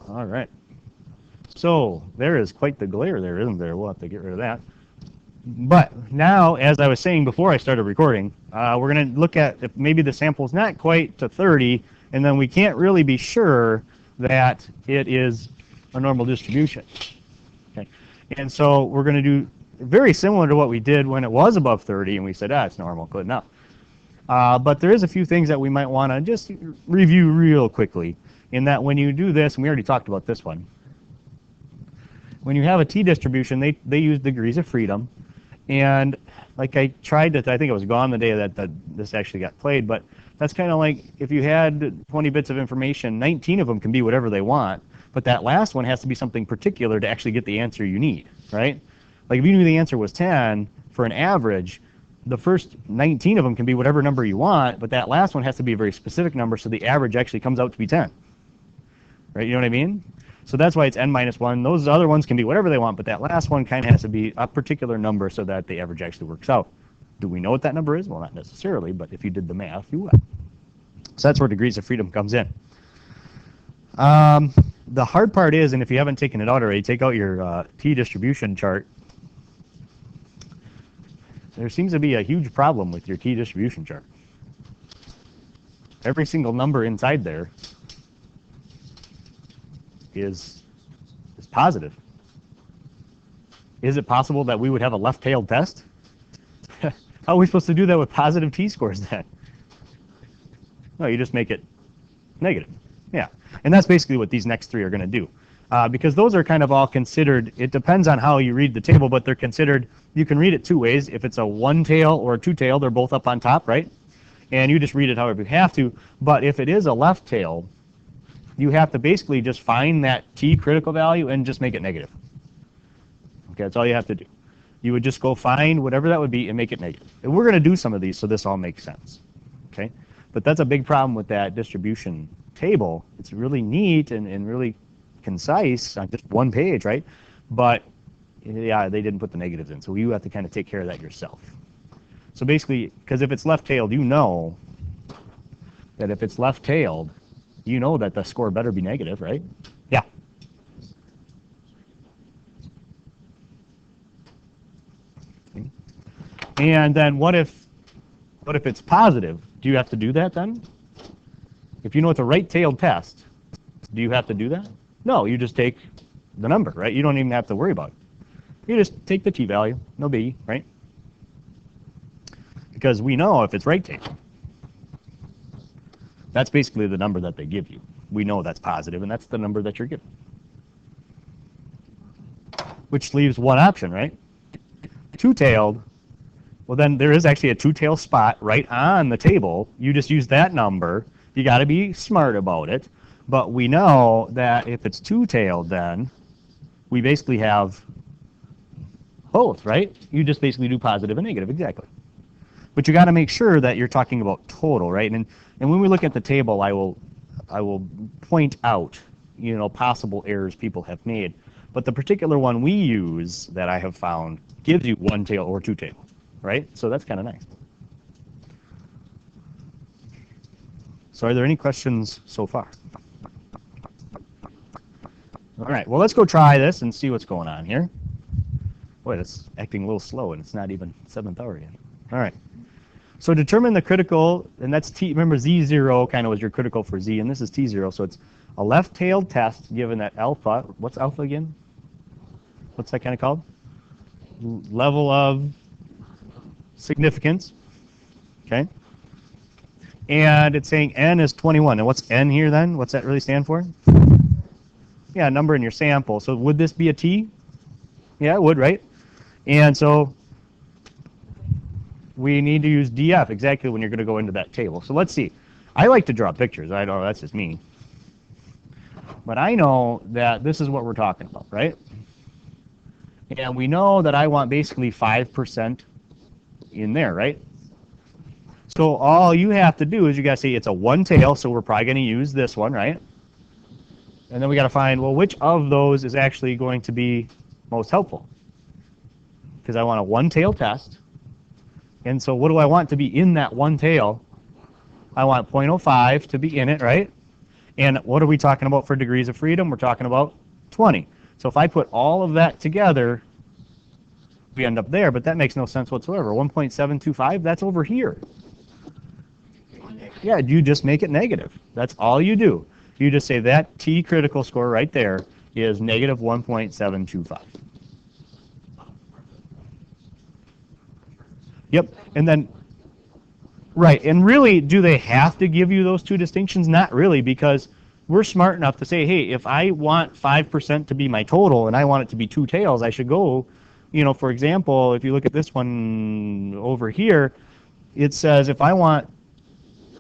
All right. So there is quite the glare there, isn't there? We'll have to get rid of that. But now, as I was saying before I started recording, we're going to look at if maybe the sample's not quite to 30, and then we can't really be sure that it is a normal distribution. Okay. And so we're going to do very similar to what we did when it was above 30, and we said, it's normal, good enough. But there is a few things that we might want to just review real quickly, in that when you do this, and we already talked about this one, when you have a t-distribution, they use degrees of freedom. And like I tried to, I think it was gone the day that this actually got played, but that's kind of like if you had 20 bits of information, 19 of them can be whatever they want, but that last one has to be something particular to actually get the answer you need, right? Like if you knew the answer was 10 for an average, the first 19 of them can be whatever number you want, but that last one has to be a very specific number so the average actually comes out to be 10. Right, you know what I mean? So that's why it's n minus 1. Those other ones can be whatever they want, but that last one kind of has to be a particular number so that the average actually works out. Do we know what that number is? Well, not necessarily, but if you did the math, you would. So that's where degrees of freedom comes in. The hard part is, and if you haven't taken it out already, take out your t-distribution chart. There seems to be a huge problem with your t-distribution chart. Every single number inside there is positive. Is it possible that we would have a left-tailed test? How are we supposed to do that with positive t-scores then? No, you just make it negative. Yeah, and that's basically what these next three are going to do. Because those are kind of all considered, it depends on how you read the table, but they're considered, you can read it two ways. If it's a one-tail or a two-tail, they're both up on top, right? And you just read it however you have to. But if it is a left-tail, you have to basically just find that t critical value and just make it negative. Okay, that's all you have to do. You would just go find whatever that would be and make it negative. And we're going to do some of these so this all makes sense. Okay, but that's a big problem with that distribution table. It's really neat and really concise on just one page, right? But yeah, they didn't put the negatives in, so you have to kind of take care of that yourself. So basically, because if it's left-tailed, you know that if it's left-tailed, you know that the score better be negative, right? Yeah. Okay. And then what if it's positive? Do you have to do that then? If you know it's a right-tailed test, do you have to do that? No, you just take the number, right? You don't even have to worry about it. You just take the t-value, no biggie, right? Because we know if it's right-tailed, that's basically the number that they give you. We know that's positive, and that's the number that you're given. Which leaves one option, right? Two-tailed. Well, then there is actually a two-tailed spot right on the table. You just use that number. You got to be smart about it. But we know that if it's two-tailed, then we basically have both, right? You just basically do positive and negative, exactly. But you got to make sure that you're talking about total, right? And when we look at the table, I will point out, you know, possible errors people have made. But the particular one we use that I have found gives you one tail or two tail, right? So that's kind of nice. So are there any questions so far? All right, well, let's go try this and see what's going on here. Boy, that's acting a little slow, and it's not even 7th hour yet. All right. So determine the critical, and that's t. Remember, z0 kind of was your critical for z, and this is t0. So it's a left-tailed test given that alpha. What's alpha again? What's that kind of called? Level of significance. Okay. And it's saying n is 21. And what's n here then? What's that really stand for? Yeah, number in your sample. So would this be a t? Yeah, it would, right? And so we need to use df exactly when you're going to go into that table. So let's see. I like to draw pictures. I don't know, that's just me. But I know that this is what we're talking about, right? And we know that I want basically 5% in there, right? So all you have to do is you got to say it's a one tail, so we're probably going to use this one, right? And then we got to find, well, which of those is actually going to be most helpful? Because I want a one tail test. And so what do I want to be in that one tail? I want 0.05 to be in it, right? And what are we talking about for degrees of freedom? We're talking about 20. So if I put all of that together, we end up there, but that makes no sense whatsoever. 1.725, that's over here. Yeah, you just make it negative. That's all you do. You just say that T critical score right there is negative 1.725. Yep, and then, right, and really, do they have to give you those two distinctions? Not really, because we're smart enough to say, hey, if I want 5% to be my total and I want it to be two tails, I should go, for example, if you look at this one over here, it says if I want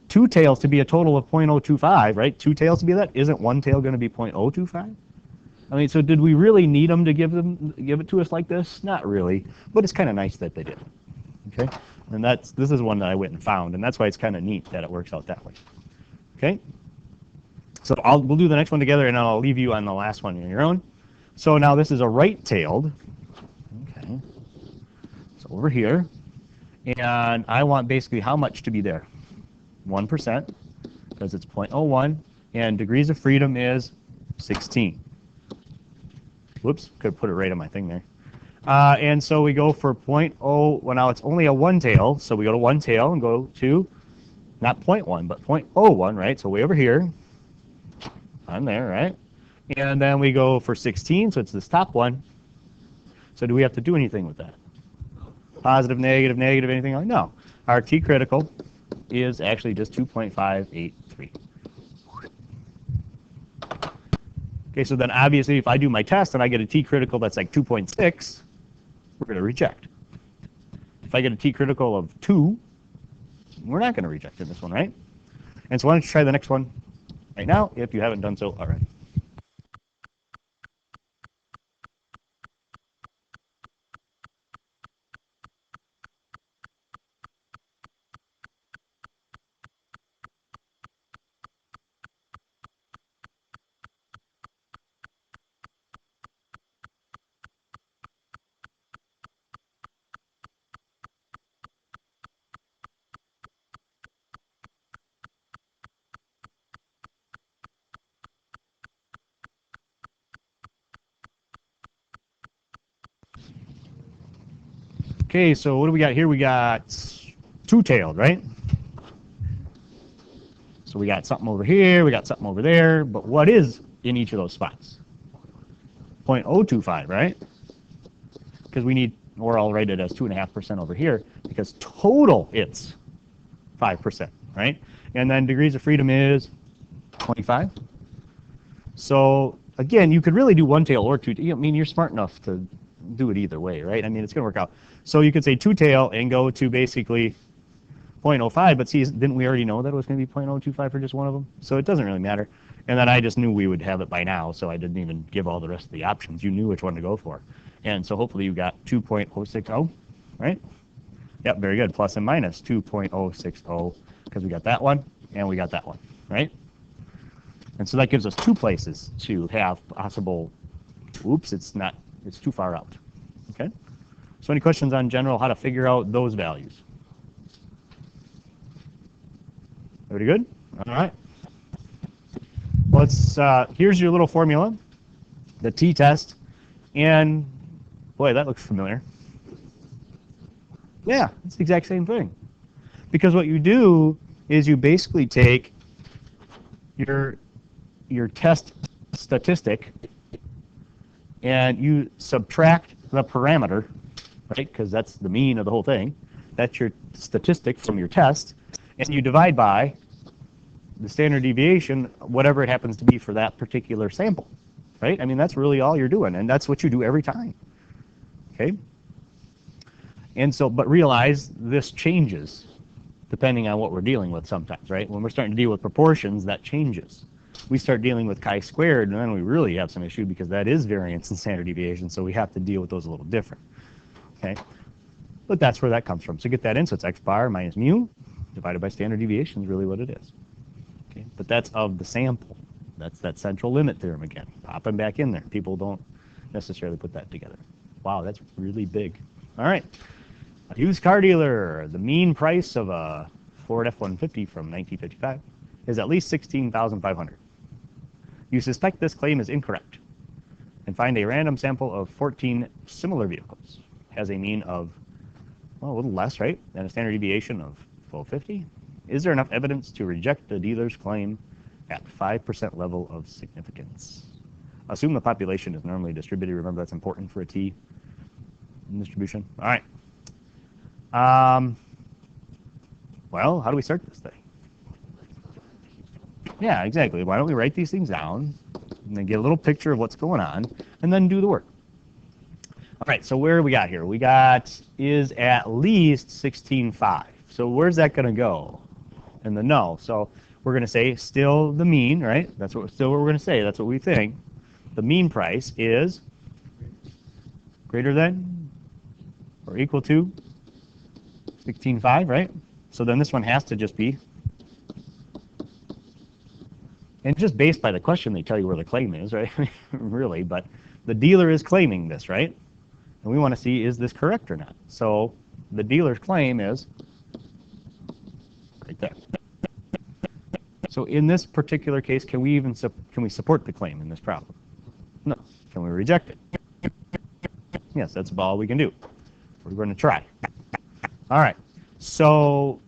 two tails to be a total of 0.025, right? Two tails to be that, isn't one tail going to be 0.025? I mean, so did we really need them to give it to us like this? Not really, but it's kind of nice that they did. Okay, and this is one that I went and found, and that's why it's kind of neat that it works out that way. Okay, so we'll do the next one together, and I'll leave you on the last one on your own. So now this is a right-tailed. Okay, so over here, and I want basically how much to be there? 1%, because it's 0.01, and degrees of freedom is 16. Whoops, could have put it right on my thing there. And so we go for 0.0, well now it's only a one tail, so we go to one tail and go to, not 0.1, but 0.01, right? So way over here, on there, right? And then we go for 16, so it's this top one. So do we have to do anything with that? Positive, negative, anything like no. Our T critical is actually just 2.583. Okay, so then obviously if I do my test and I get a T critical that's like 2.6, we're going to reject. If I get a T critical of 2, we're not going to reject in this one, right? And so why don't you try the next one right now if you haven't done so already. Okay, so what do we got here? We got two-tailed, right? So we got something over here, we got something over there, but what is in each of those spots? 0.025, right? Because we need, or I'll write it as 2.5% over here, because total it's 5%, right? And then degrees of freedom is 25. So again, you could really do one tail or two. I mean, you're smart enough to do it either way, right? I mean, it's going to work out. So you could say two tail and go to basically 0.05, but see, didn't we already know that it was going to be 0.025 for just one of them? So it doesn't really matter. And then I just knew we would have it by now, so I didn't even give all the rest of the options. You knew which one to go for. And so hopefully you got 2.060, right? Yep, very good. Plus and minus 2.060, because we got that one and we got that one, right? And so that gives us two places to have possible, oops, it's too far out, okay? So any questions on general how to figure out those values? Everybody good? All right. Let's, here's your little formula, the t-test, and boy, that looks familiar. Yeah, it's the exact same thing. Because what you do is you basically take your test statistic and you subtract the parameter, right? Because that's the mean of the whole thing. That's your statistic from your test, and you divide by the standard deviation, whatever it happens to be for that particular sample, right? I mean, that's really all you're doing, and that's what you do every time, okay? And so, but realize this changes depending on what we're dealing with sometimes, right? When we're starting to deal with proportions, that changes. We start dealing with chi-squared, and then we really have some issue because that is variance and standard deviation, so we have to deal with those a little different, okay? But that's where that comes from. So get that in, so it's x bar minus mu divided by standard deviation is really what it is. Okay, but that's of the sample. That's that central limit theorem again, popping back in there. People don't necessarily put that together. Wow, that's really big. All right, a used car dealer, the mean price of a Ford F-150 from 1955 is at least $16,500. You suspect this claim is incorrect and find a random sample of 14 similar vehicles. Has a mean of, well, a little less, right, than a standard deviation of 1250. Is there enough evidence to reject the dealer's claim at 5% level of significance? Assume the population is normally distributed. Remember, that's important for a T distribution. All right. Well, how do we start this thing? Yeah, exactly. Why don't we write these things down and then get a little picture of what's going on and then do the work. All right, so where do we got here? We got is at least 16.5. So where's that going to go? In the no. So we're going to say still the mean, right? That's what we're going to say. That's what we think. The mean price is greater than or equal to 16.5, right? So then this one has to just be, and just based by the question, they tell you where the claim is, right? Really, but the dealer is claiming this, right? And we want to see, is this correct or not? So the dealer's claim is right there. So in this particular case, can we support the claim in this problem? No. Can we reject it? Yes, that's about all we can do. We're going to try. All right. So,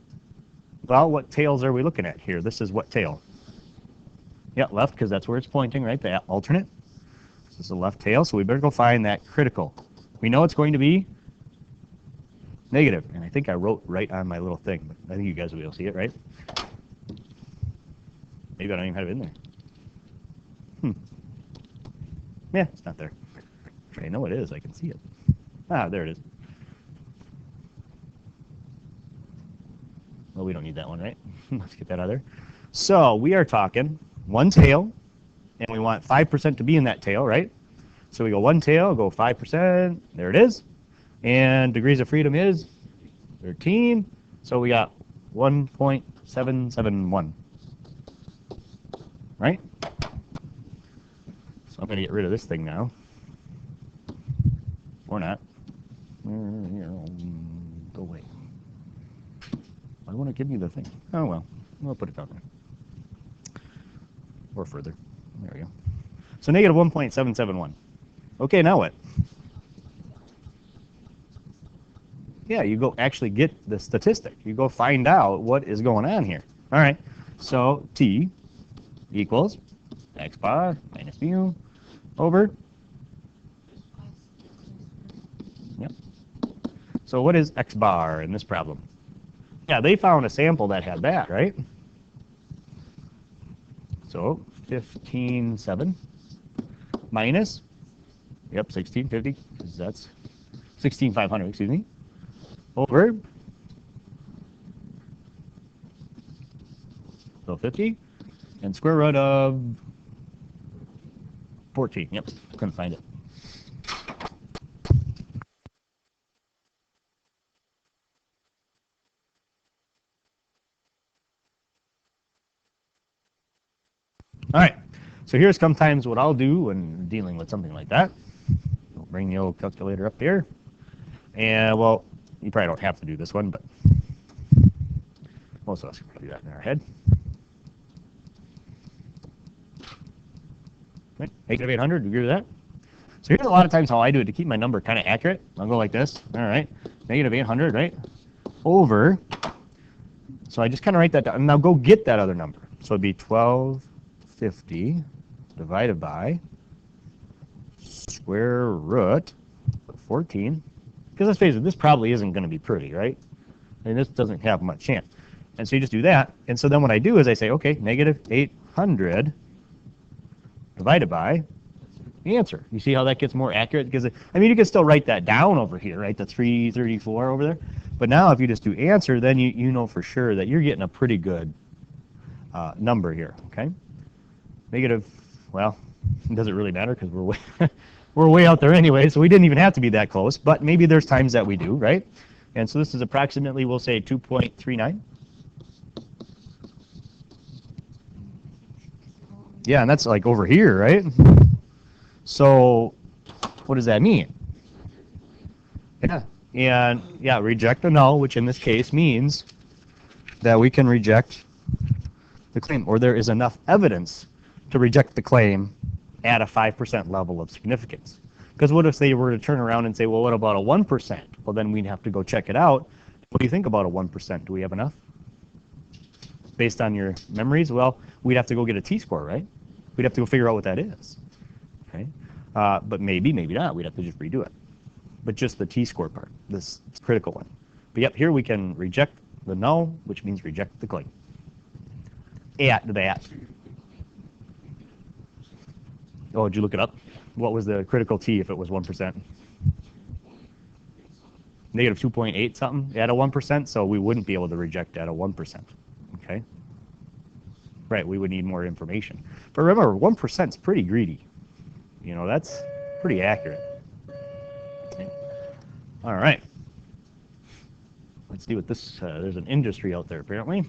well, what tails are we looking at here? This is what tail? Yeah, left, because that's where it's pointing, right? The alternate. This is the left tail, so we better go find that critical. We know it's going to be negative, and I think I wrote right on my little thing, but I think you guys will be able to see it, right? Maybe I don't even have it in there. Yeah, it's not there. I know it is. I can see it. Ah, there it is. Well, we don't need that one, right? Let's get that out of there. So we are talking one tail, and we want 5% to be in that tail, right? So we go one tail, go 5%. There it is. And degrees of freedom is 13. So we got 1.771. Right? So I'm going to get rid of this thing now. Or not. Go away. Why won't it give me the thing? Oh, well. We'll put it down there. Or further. There we go. So negative 1.771. Okay, now what? Yeah, you go actually get the statistic. You go find out what is going on here. All right. So T equals x bar minus mu over. Yep. So what is x bar in this problem? Yeah, they found a sample that had that, right? So 15.7 minus, yep, 1650, because that's 16,500, excuse me, over 1250. And square root of 14. Yep, couldn't find it. All right, so here's sometimes what I'll do when dealing with something like that. I'll bring the old calculator up here. And, well, you probably don't have to do this one, but most of us can do that in our head. Okay. Negative 800, do you agree with that? So here's a lot of times how I do it to keep my number kind of accurate. I'll go like this. All right, negative 800, right? Over. So I just kind of write that down. And now go get that other number. So it'd be 1250 divided by square root of 14. Because let's face it, this probably isn't going to be pretty, right? And this doesn't have much chance. And so you just do that. And so then what I do is I say, okay, negative 800 divided by the answer. You see how that gets more accurate? Because, I mean, you can still write that down over here, right? The 334 over there. But now if you just do answer, then you know for sure that you're getting a pretty good number here, okay? Negative, well, it doesn't really matter because we're way out there anyway, so we didn't even have to be that close. But maybe there's times that we do, right? And so this is approximately, we'll say 2.39. Yeah, and that's like over here, right? So what does that mean? Yeah, and yeah, reject the null, which in this case means that we can reject the claim, or there is enough evidence to reject the claim at a 5% level of significance. Because what if they were to turn around and say, well, what about a 1%? Well, then we'd have to go check it out. What do you think about a 1%? Do we have enough? Based on your memories? Well, we'd have to go get a t-score, right? We'd have to go figure out what that is. Okay? But maybe not. We'd have to just redo it. But just the t-score part, this critical one. But yep, here we can reject the null, which means reject the claim. At that. Oh, did you look it up? What was the critical t if it was 1%? Negative 2.8 something at a 1%, so we wouldn't be able to reject at a 1%. Okay? Right, we would need more information. But remember, 1% is pretty greedy. You know, that's pretty accurate. Okay. All right. Let's see what this, there's an industry out there apparently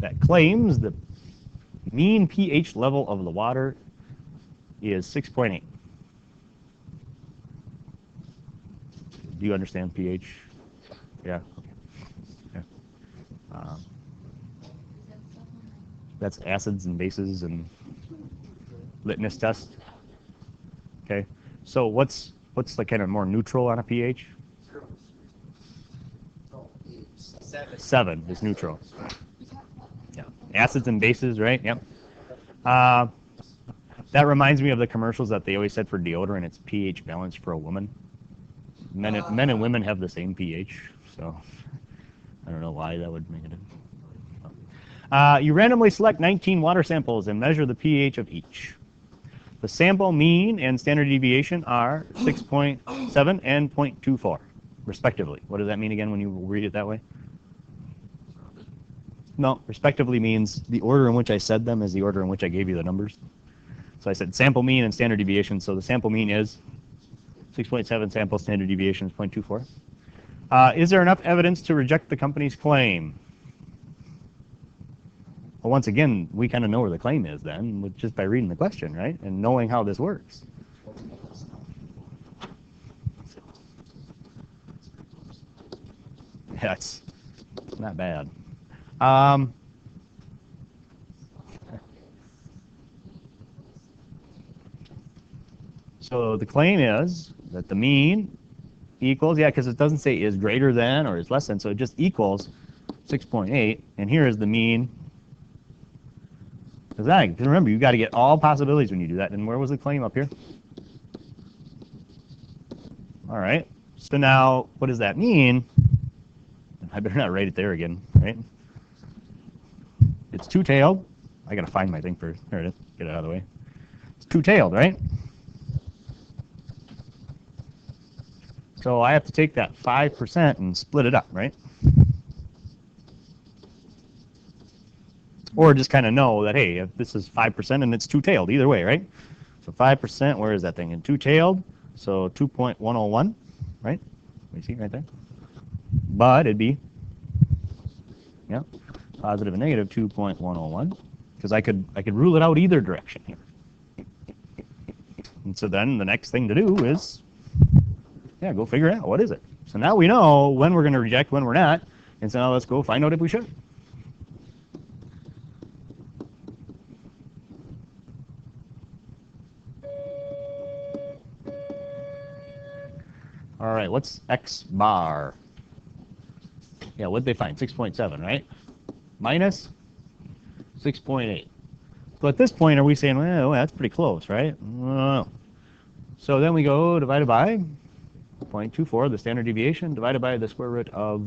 that claims the mean pH level of the water is 6.8. Do you understand pH? Yeah. Okay. Yeah. That's acids and bases and litmus test. Okay. So what's the kind of more neutral on a pH? 7 is neutral. Yeah. Acids and bases, right? Yep. That reminds me of the commercials that they always said for deodorant. It's pH balanced for a woman. Men and women have the same pH, so I don't know why that would make it. You randomly select 19 water samples and measure the pH of each. The sample mean and standard deviation are 6.7 and 0.24, respectively. What does that mean again when you read it that way? No, respectively means the order in which I said them is the order in which I gave you the numbers. So I said sample mean and standard deviation. So the sample mean is 6.7, sample standard deviation is 0.24. Is there enough evidence to reject the company's claim? Well, once again, we kind of know where the claim is then, just by reading the question, right? And knowing how this works. That's not bad. So the claim is that the mean equals, yeah, because it doesn't say is greater than or is less than, so it just equals 6.8. And here is the mean. Because remember, you've got to get all possibilities when you do that. And where was the claim up here? All right. So now, what does that mean? I better not write it there again, right? It's two-tailed. I got to find my thing first. There it is. Get it out of the way. It's two-tailed, right? So I have to take that 5% and split it up, right? Or just kind of know that, hey, if this is 5% and it's two-tailed, either way, right? So 5%, where is that thing? And two-tailed, so 2.101, right? You see right there? But it'd be, yeah, positive and negative 2.101, because I could rule it out either direction here. And so then the next thing to do is, yeah, go figure it out. What is it? So now we know when we're going to reject, when we're not. And so now let's go find out if we should. All right, what's X bar? Yeah, what'd they find? 6.7, right? Minus 6.8. So at this point, are we saying, well, that's pretty close, right? So then we go divided by 0.24, the standard deviation, divided by the square root of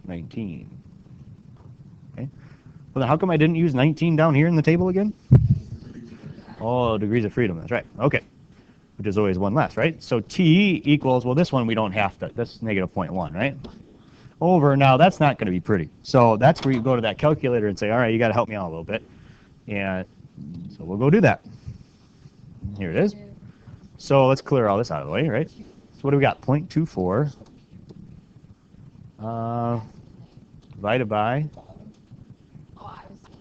19. Okay. Well, then how come I didn't use 19 down here in the table again? Oh, degrees of freedom, that's right. Okay. Which is always one less, right? So T equals, well, this one we don't have to, that's negative 0.1, right? Over, now that's not going to be pretty. So that's where you go to that calculator and say, all right, you got to help me out a little bit. And so we'll go do that. Here it is. So let's clear all this out of the way, right? So what do we got? 0.24 divided by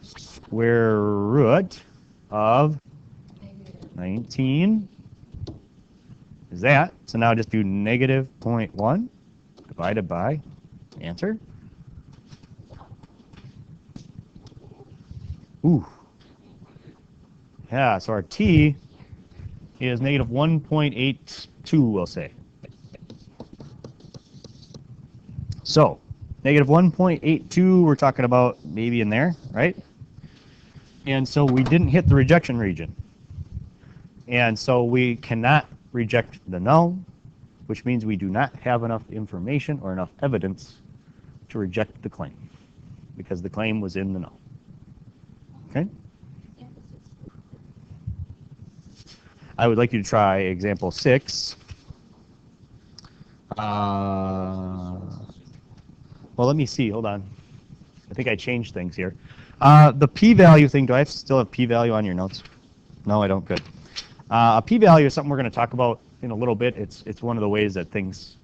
square root of 19 is that. So now just do negative 0.1 divided by answer. Ooh, Yeah, so our t is negative 1.82, we'll say. So, negative 1.82, we're talking about maybe in there, right? And so we didn't hit the rejection region. And so we cannot reject the null, which means we do not have enough information or enough evidence to reject the claim, because the claim was in the null. Okay? I would like you to try example 6. Well, let me see. Hold on. I think I changed things here. The p-value thing, do I still have p-value on your notes? No, I don't. Good. A p-value is something we're going to talk about in a little bit. It's one of the ways that things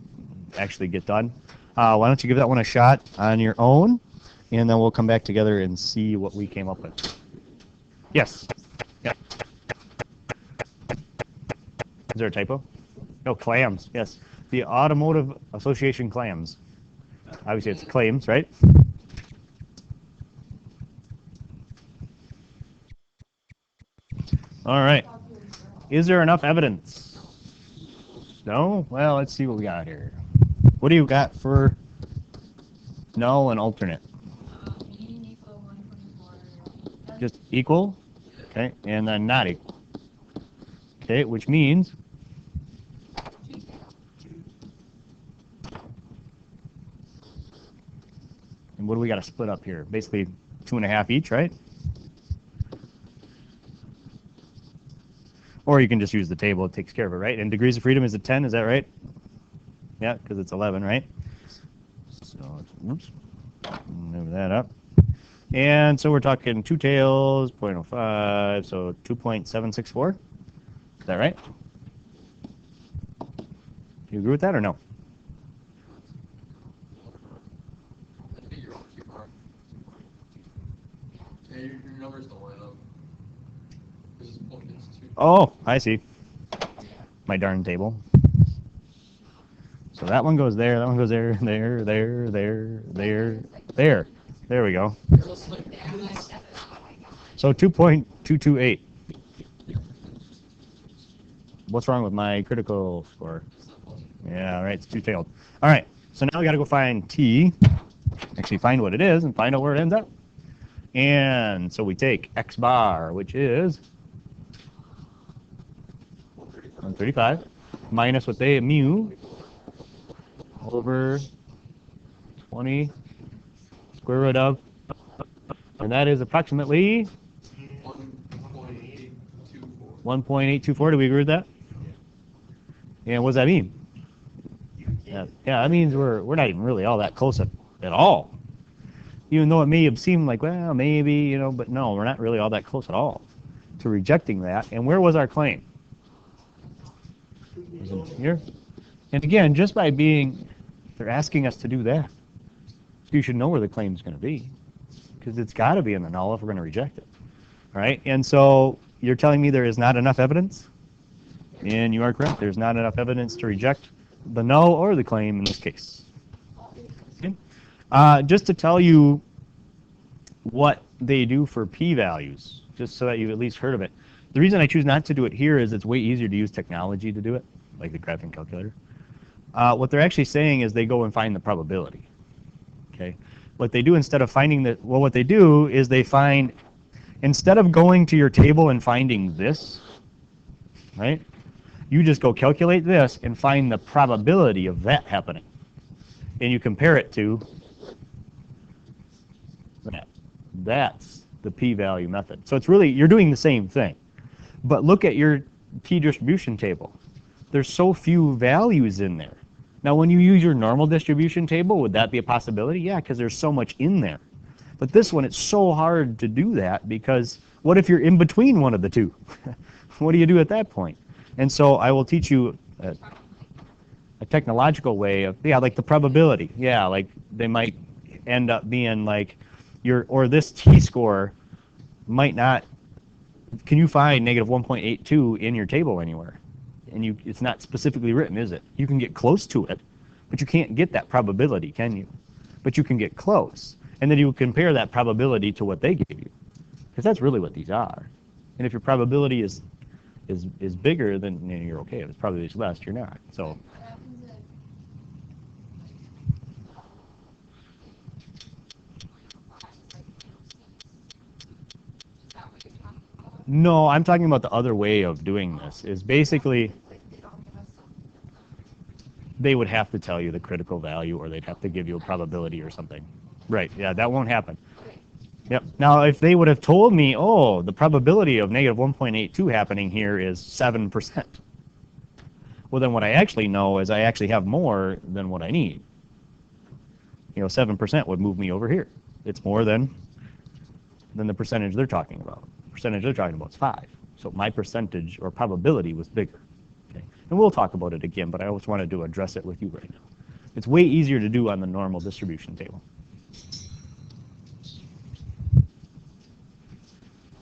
actually get done. Why don't you give that one a shot on your own, and then we'll come back together and see what we came up with. Yes. Yeah. Is there a typo? No, clams. Yes. The Automotive Association clams. Obviously, it's claims, right? All right. Is there enough evidence? No? Well, let's see what we got here. What do you got for null and alternate? Just equal? Okay, and then not equal. Okay, which means and what do we got to split up here? Basically 2.5 each, right? Or you can just use the table. It takes care of it, right? And degrees of freedom is at 10. Is that right? Yeah, because it's 11, right? So, oops. Move that up. And so we're talking 2 tails, 0.05, so 2.764. Is that right? Do you agree with that or no? Oh, I see. My darn table. So that one goes there, that one goes there, there, there, there, there, there. There we go. So 2.228. What's wrong with my critical score? Yeah, all right, it's two-tailed. All right, so now we got to go find t, actually find what it is and find out where it ends up. And so we take x bar, which is 135, minus what they mu over 20 square root of, and that is approximately 1.824. Do we agree with that? And what does that mean? Yeah, that means we're not even really all that close at all. Even though it may have seemed like, well, maybe, but no, we're not really all that close at all to rejecting that. And where was our claim? It was in here. And again, just by they're asking us to do that. So you should know where the claim is going to be, because it's got to be in the null if we're going to reject it. All right, and so you're telling me there is not enough evidence? And you are correct. There's not enough evidence to reject the null or the claim in this case. Okay. Just to tell you what they do for p-values, just so that you've at least heard of it. The reason I choose not to do it here is it's way easier to use technology to do it, like the graphing calculator. What they're actually saying is they go and find the probability. Okay. What they do instead of finding what they do is they find, instead of going to your table and finding this, right? You just go calculate this and find the probability of that happening. And you compare it to that. That's the p-value method. So it's really, you're doing the same thing. But look at your p-distribution table. There's so few values in there. Now, when you use your normal distribution table, would that be a possibility? Yeah, because there's so much in there. But this one, it's so hard to do that, because what if you're in between one of the two? What do you do at that point? And so I will teach you a technological way of, like the probability. Yeah, like they might end up being like or this t-score might not, can you find negative 1.82 in your table anywhere? And it's not specifically written, is it? You can get close to it, but you can't get that probability, can you? But you can get close. And then you compare that probability to what they gave you, because that's really what these are. And if your probability is bigger, then you're okay. If it's probability is less, you're not. So no, I'm talking about the other way of doing this. Is basically they would have to tell you the critical value, or they'd have to give you a probability or something. Right? Yeah, that won't happen. Yep. Now, if they would have told me, oh, the probability of negative 1.82 happening here is 7%. Well, then what I actually know is I actually have more than what I need. 7% would move me over here. It's more than the percentage they're talking about. The percentage they're talking about is 5. So my percentage or probability was bigger. Okay. And we'll talk about it again, but I always wanted to address it with you right now. It's way easier to do on the normal distribution table.